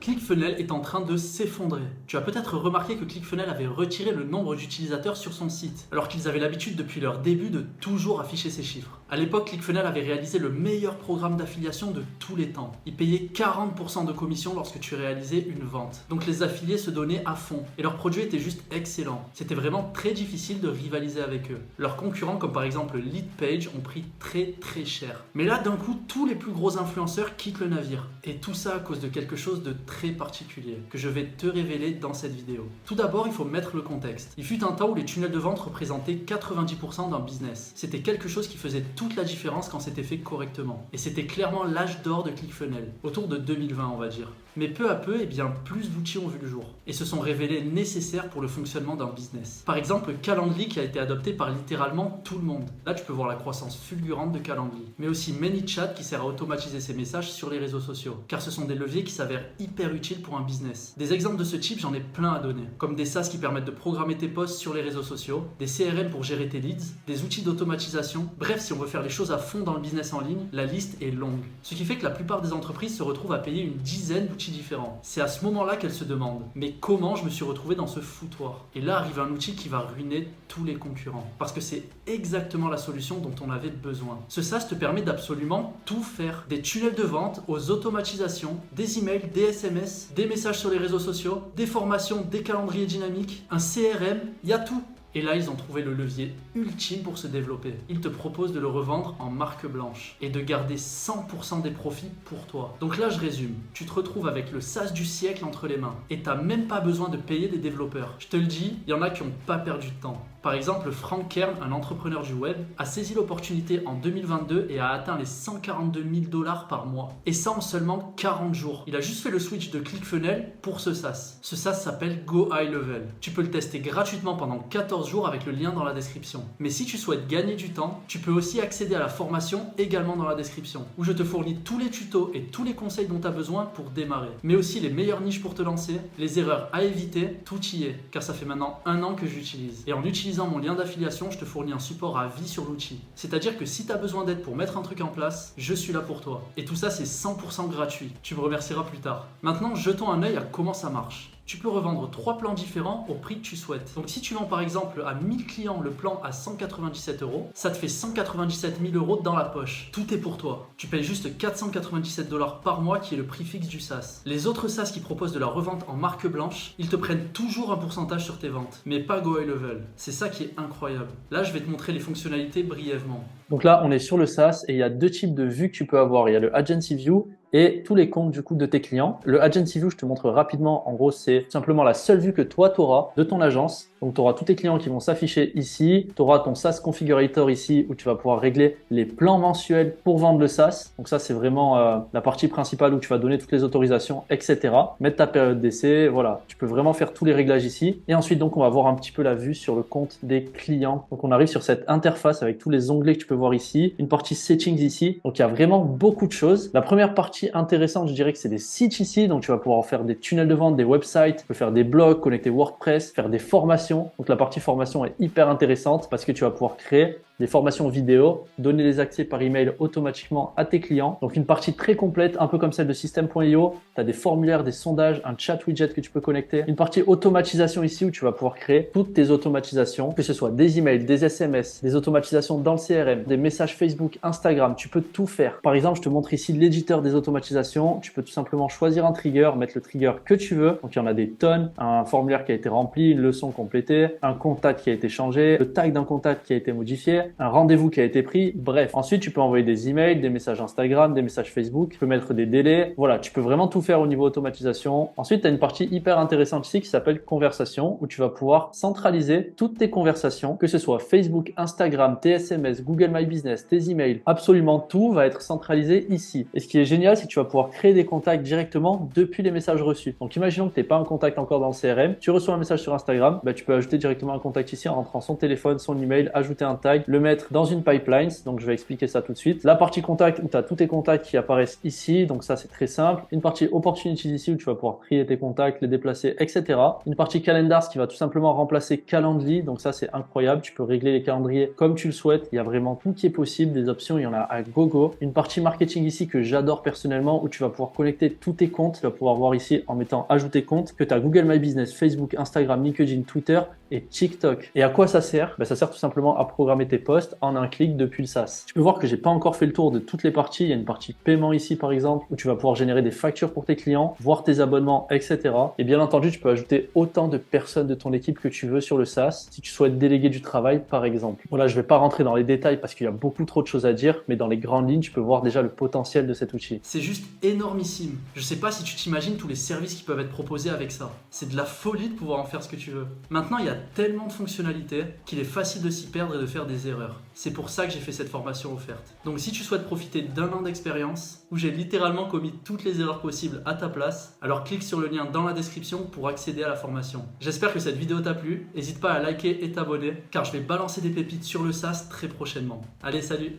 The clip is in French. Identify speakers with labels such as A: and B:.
A: ClickFunnels est en train de s'effondrer. Tu as peut-être remarqué que ClickFunnels avait retiré le nombre d'utilisateurs sur son site, alors qu'ils avaient l'habitude depuis leur début de toujours afficher ces chiffres. À l'époque, ClickFunnels avait réalisé le meilleur programme d'affiliation de tous les temps. Ils payaient 40% de commission lorsque tu réalisais une vente. Donc les affiliés se donnaient à fond, et leurs produits étaient juste excellents. C'était vraiment très difficile de rivaliser avec eux. Leurs concurrents, comme par exemple Leadpage, ont pris très cher. Mais là, d'un coup, tous les plus gros influenceurs quittent le navire. Et tout ça à cause de quelque chose de très particulier que je vais te révéler dans cette vidéo. Tout d'abord, il faut mettre le contexte. Il fut un temps où les tunnels de vente représentaient 90% d'un business. C'était quelque chose qui faisait toute la différence quand c'était fait correctement. Et c'était clairement l'âge d'or de ClickFunnels, autour de 2020 on va dire. Mais peu à peu, eh bien, plus d'outils ont vu le jour et se sont révélés nécessaires pour le fonctionnement d'un business. Par exemple, Calendly qui a été adopté par littéralement tout le monde. Là, tu peux voir la croissance fulgurante de Calendly. Mais aussi ManyChat qui sert à automatiser ses messages sur les réseaux sociaux, car ce sont des leviers qui s'avèrent hyper utiles pour un business. Des exemples de ce type, j'en ai plein à donner, comme des SaaS qui permettent de programmer tes posts sur les réseaux sociaux, des CRM pour gérer tes leads, des outils d'automatisation. Bref, si on veut faire les choses à fond dans le business en ligne, la liste est longue. Ce qui fait que la plupart des entreprises se retrouvent à payer une dizaine d'outils différents. C'est à ce moment-là qu'elles se demandent, mais comment je me suis retrouvé dans ce foutoir? Et là arrive un outil qui va ruiner tous les concurrents, parce que c'est exactement la solution dont on avait besoin. Ce SaaS te permet d'absolument tout faire, des tunnels de vente aux automatisations, des emails, des SMS, des messages sur les réseaux sociaux, des formations, des calendriers dynamiques, un CRM, il y a tout. Et là, ils ont trouvé le levier ultime pour se développer. Ils te proposent de le revendre en marque blanche et de garder 100% des profits pour toi. Donc là, je résume. Tu te retrouves avec le SaaS du siècle entre les mains et t'as même pas besoin de payer des développeurs. Je te le dis, il y en a qui n'ont pas perdu de temps. Par exemple, Frank Kern, un entrepreneur du web, a saisi l'opportunité en 2022 et a atteint les 142 000 $ par mois. Et ça en seulement 40 jours. Il a juste fait le switch de ClickFunnels pour ce SaaS. Ce SaaS s'appelle Go High Level. Tu peux le tester gratuitement pendant 14 jours avec le lien dans la description. Mais si tu souhaites gagner du temps, tu peux aussi accéder à la formation également dans la description, où je te fournis tous les tutos et tous les conseils dont tu as besoin pour démarrer. Mais aussi les meilleures niches pour te lancer, les erreurs à éviter, tout y est, car ça fait maintenant 1 an que j'utilise. Et en utilisant mon lien d'affiliation, je te fournis un support à vie sur l'outil. C'est-à-dire que si tu as besoin d'aide pour mettre un truc en place, je suis là pour toi. Et tout ça, c'est 100% gratuit. Tu me remercieras plus tard. Maintenant, jetons un œil à comment ça marche. Tu peux revendre 3 plans différents au prix que tu souhaites. Donc si tu vends par exemple à 1000 clients le plan à 197 €, ça te fait 197 000 € dans la poche. Tout est pour toi. Tu payes juste 497 $ par mois qui est le prix fixe du SaaS. Les autres SaaS qui proposent de la revente en marque blanche, ils te prennent toujours un pourcentage sur tes ventes, mais pas Go High Level. C'est ça qui est incroyable. Là, je vais te montrer les fonctionnalités brièvement.
B: Donc là, on est sur le SaaS et il y a 2 types de vues que tu peux avoir. Il y a le Agency View et tous les comptes du coup de tes clients. Le Agency View, je te montre rapidement. En gros, c'est tout simplement la seule vue que toi, tu auras de ton agence. Donc, tu auras tous tes clients qui vont s'afficher ici. Tu auras ton SaaS Configurator ici où tu vas pouvoir régler les plans mensuels pour vendre le SaaS. Donc ça, c'est vraiment la partie principale où tu vas donner toutes les autorisations, etc. Mettre ta période d'essai. Voilà, tu peux vraiment faire tous les réglages ici. Et ensuite, donc, on va voir un petit peu la vue sur le compte des clients. Donc, on arrive sur cette interface avec tous les onglets que tu peux voir ici. Une partie Settings ici. Donc, il y a vraiment beaucoup de choses. La première partie intéressante, je dirais que c'est des sites ici. Donc, tu vas pouvoir faire des tunnels de vente, des websites, tu peux faire des blogs, connecter WordPress, faire des formations. Donc, la partie formation est hyper intéressante parce que tu vas pouvoir créer des formations vidéo, donner les accès par email automatiquement à tes clients. Donc, une partie très complète, un peu comme celle de System.io. Tu as des formulaires, des sondages, un chat widget que tu peux connecter. Une partie automatisation ici où tu vas pouvoir créer toutes tes automatisations, que ce soit des emails, des SMS, des automatisations dans le CRM, des messages Facebook, Instagram. Tu peux tout faire. Par exemple, je te montre ici l'éditeur des automatisations. Tu peux tout simplement choisir un trigger, mettre le trigger que tu veux. Donc, il y en a des tonnes. Un formulaire qui a été rempli, une leçon complétée, un contact qui a été changé, le tag d'un contact qui a été modifié, un rendez-vous qui a été pris. Bref, ensuite, tu peux envoyer des emails, des messages Instagram, des messages Facebook. Tu peux mettre des délais. Voilà, tu peux vraiment tout faire au niveau automatisation. Ensuite, tu as une partie hyper intéressante ici qui s'appelle conversation où tu vas pouvoir centraliser toutes tes conversations, que ce soit Facebook, Instagram, tes SMS, Google My Business, tes emails. Absolument tout va être centralisé ici. Et ce qui est génial, c'est que tu vas pouvoir créer des contacts directement depuis les messages reçus. Donc, imaginons que tu n'es pas un contact encore dans le CRM. Tu reçois un message sur Instagram, tu peux ajouter directement un contact ici en rentrant son téléphone, son email, ajouter un tag, le le mettre dans une pipeline. Donc, je vais expliquer ça tout de suite. La partie contact où tu as tous tes contacts qui apparaissent ici. Donc, ça, c'est très simple. Une partie opportunities ici où tu vas pouvoir trier tes contacts, les déplacer, etc. Une partie calendars qui va tout simplement remplacer Calendly. Donc, ça, c'est incroyable. Tu peux régler les calendriers comme tu le souhaites. Il y a vraiment tout qui est possible. Des options, il y en a à gogo. Une partie marketing ici que j'adore personnellement où tu vas pouvoir connecter tous tes comptes. Tu vas pouvoir voir ici en mettant ajouter compte que tu as Google My Business, Facebook, Instagram, LinkedIn, Twitter et TikTok. Et à quoi ça sert? Ça sert tout simplement à programmer tes posts en un clic depuis le SaaS. Tu peux voir que j'ai pas encore fait le tour de toutes les parties. Il y a une partie paiement ici par exemple où tu vas pouvoir générer des factures pour tes clients, voir tes abonnements, etc. Et bien entendu, tu peux ajouter autant de personnes de ton équipe que tu veux sur le SaaS si tu souhaites déléguer du travail par exemple. Voilà, je vais pas rentrer dans les détails parce qu'il y a beaucoup trop de choses à dire, mais dans les grandes lignes, tu peux voir déjà le potentiel de cet outil.
A: C'est juste énormissime. Je sais pas si tu t'imagines tous les services qui peuvent être proposés avec ça. C'est de la folie de pouvoir en faire ce que tu veux. Maintenant, il y a tellement de fonctionnalités qu'il est facile de s'y perdre et de faire des erreurs. C'est pour ça que j'ai fait cette formation offerte. Donc si tu souhaites profiter d'1 an d'expérience, où j'ai littéralement commis toutes les erreurs possibles à ta place, alors clique sur le lien dans la description pour accéder à la formation. J'espère que cette vidéo t'a plu. N'hésite pas à liker et t'abonner, car je vais balancer des pépites sur le SaaS très prochainement. Allez, salut!